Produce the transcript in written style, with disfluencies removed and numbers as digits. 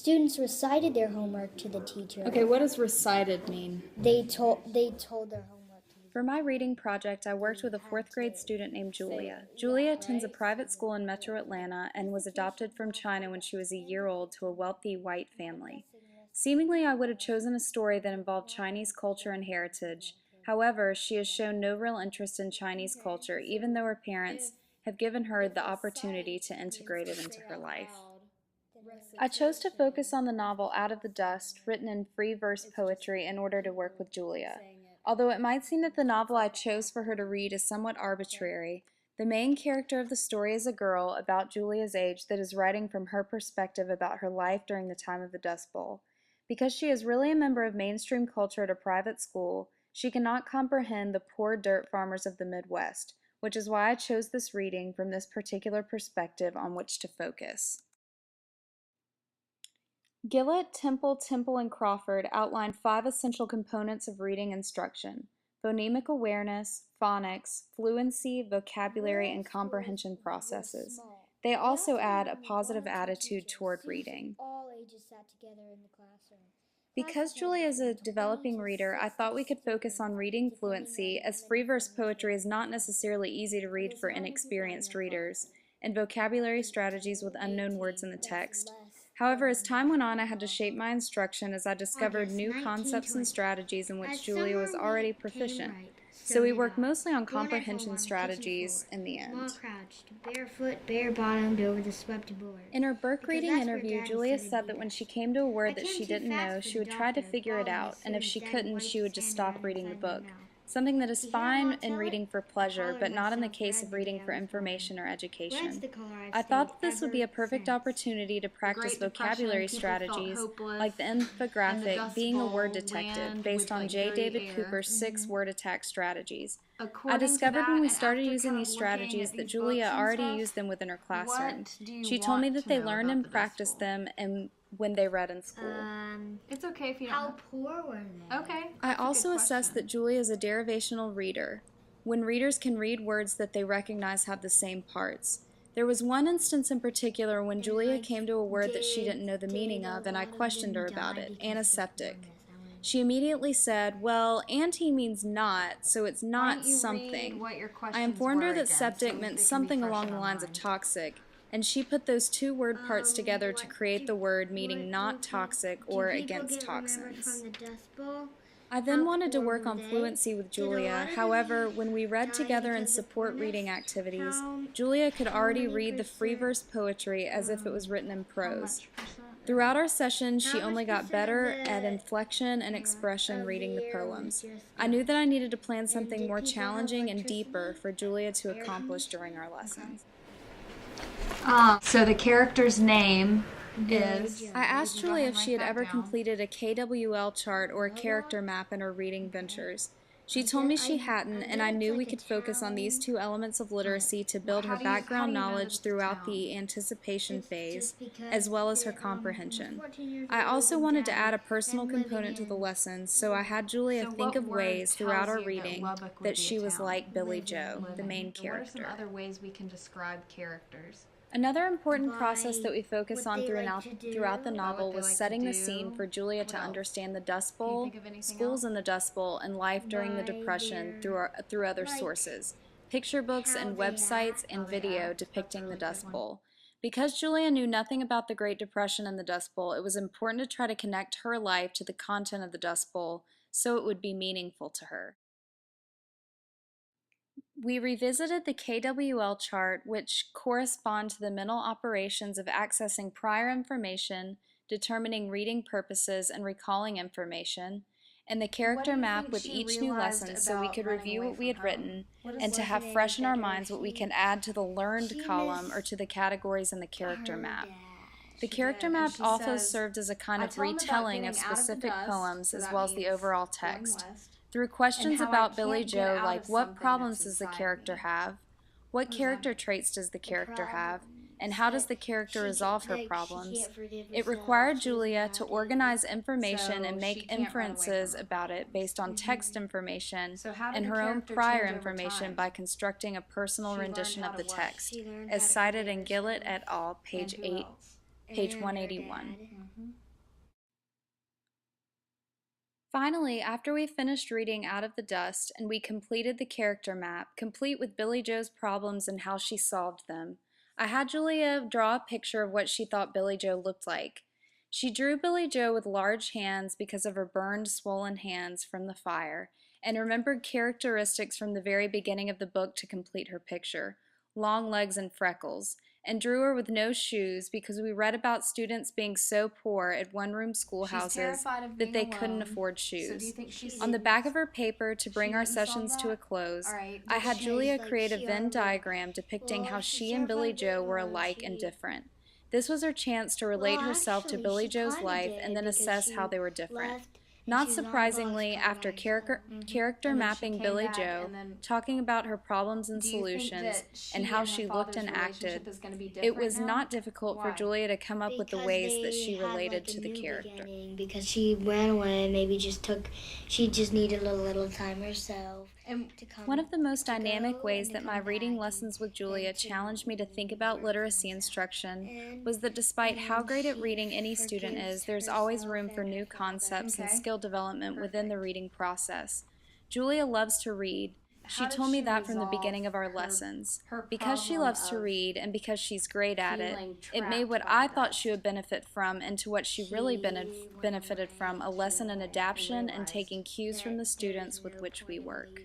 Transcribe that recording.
Students recited their homework to the teacher. Okay, what does recited mean? They told their homework to the For my reading project, I worked with a fourth grade student named Julia. Julia attends a private school in Metro Atlanta and was adopted from China when she was a year old to a wealthy white family. Seemingly, I would have chosen a story that involved Chinese culture and heritage. However, she has shown no real interest in Chinese culture, even though her parents have given her the opportunity to integrate it into her life. I chose to focus on the novel Out of the Dust, written in free verse poetry, in order to work with Julia. Although it might seem that the novel I chose for her to read is somewhat arbitrary, the main character of the story is a girl about Julia's age that is writing from her perspective about her life during the time of the Dust Bowl. Because she is really a member of mainstream culture at a private school, she cannot comprehend the poor dirt farmers of the Midwest, which is why I chose this reading from this particular perspective on which to focus. Gillett, Temple, and Crawford outline 5 essential components of reading instruction: phonemic awareness, phonics, fluency, vocabulary, and comprehension processes. They also add a positive attitude toward reading. all ages sat together in the classroom. Because Julia is a developing reader, I thought we could focus on reading fluency, as free verse poetry is not necessarily easy to read for inexperienced readers, and vocabulary strategies with unknown words in the text. However, as time went on, I had to shape my instruction as I discovered new concepts and strategies in which Julia was already proficient. So we worked mostly on comprehension strategies in the end. Small crouched, barefoot, bare-bottomed over the swept board. In her book reading interview, Julia said that when she came to a word that she didn't know, she would try to figure it out, and if she couldn't, she would just stop reading the book. Something that is fine in reading for pleasure, but not in the case of reading for information or education. I thought that this would be a perfect opportunity to practice vocabulary strategies, like the infographic Being a Word Detective, based on J. David Cooper's 6 word attack strategies. I discovered when we started using these strategies that Julia already used them within her classroom. She told me that they learned and practiced them and when they read in school. It's okay if you don't. How poor were they? Okay. I also assessed that Julia is a derivational reader, when readers can read words that they recognize have the same parts. There was one instance in particular when Julia came to a word that she didn't know the meaning of, and I questioned her about it: antiseptic. She immediately said, "Well, anti means not, so it's not something." I informed her that septic meant something along the lines of toxic, and she put those 2 word parts together to create the word meaning not toxic or against toxins. I then wanted to work on fluency with Julia. However, when we read together in support reading activities, Julia could already read the free verse poetry as if it was written in prose. Throughout our session, she only got better at inflection and expression reading the poems. I knew that I needed to plan something more challenging and deeper for Julia to accomplish during our lessons. So the character's name is... I asked Julia if she had ever completed a KWL chart or a character map in her reading ventures. She told me she hadn't, and I knew we could focus on these 2 elements of literacy to build her background knowledge throughout the anticipation phase, as well as her comprehension. I also wanted to add a personal component to the lessons, so I had Julia think of ways throughout our reading that she was like Billy Joe, the main character. What are some other ways we can describe characters? Another important process that we focus on throughout the novel was setting the scene for Julia to understand the Dust Bowl, schools in the Dust Bowl, and life during the Depression through other sources, picture books and websites and video depicting the Dust Bowl. Because Julia knew nothing about the Great Depression and the Dust Bowl, it was important to try to connect her life to the content of the Dust Bowl so it would be meaningful to her. We revisited the KWL chart, which correspond to the mental operations of accessing prior information, determining reading purposes, and recalling information, and the character map with each new lesson so we could review what we had written and to have fresh in our minds what we can add to the learned column or to the categories in the character map. The character map also served as a kind of retelling of specific poems as well as the overall text. Through questions about Billy Joe, like what problems does the character have, what character traits does the character have, and how does the character resolve her problems, it required Julia to organize information and make inferences about it based on text information and her own prior information by constructing a personal rendition of the text, as cited in Gillett et al., page 181. Finally, after we finished reading Out of the Dust and we completed the character map, complete with Billy Joe's problems and how she solved them, I had Julia draw a picture of what she thought Billy Joe looked like. She drew Billy Joe with large hands because of her burned, swollen hands from the fire, and remembered characteristics from the very beginning of the book to complete her picture: long legs and freckles, and drew her with no shoes because we read about students being so poor at one-room schoolhouses that they couldn't afford shoes. On the back of her paper, to bring our sessions to a close, I had Julia create a Venn diagram depicting how she and Billy Joe were alike and different. This was her chance to relate herself to Billy Joe's life and then assess how they were different. Not surprisingly, after character mapping Billy Joe, talking about her problems and solutions, and how she looked and acted, it was not difficult for Julia to come up with the ways that she related to the character. Because she ran away, maybe she just needed a little time herself. One of the most dynamic ways that my reading lessons with Julia challenged me to think about literacy instruction was that despite how great at reading any student is, there's always room for new concepts and skill development within the reading process. Julia loves to read. She told me that from the beginning of our lessons. Because she loves to read and because she's great at it, it made what I thought she would benefit from into what she really benefited from: a lesson in adaptation and taking cues from the students with which we work.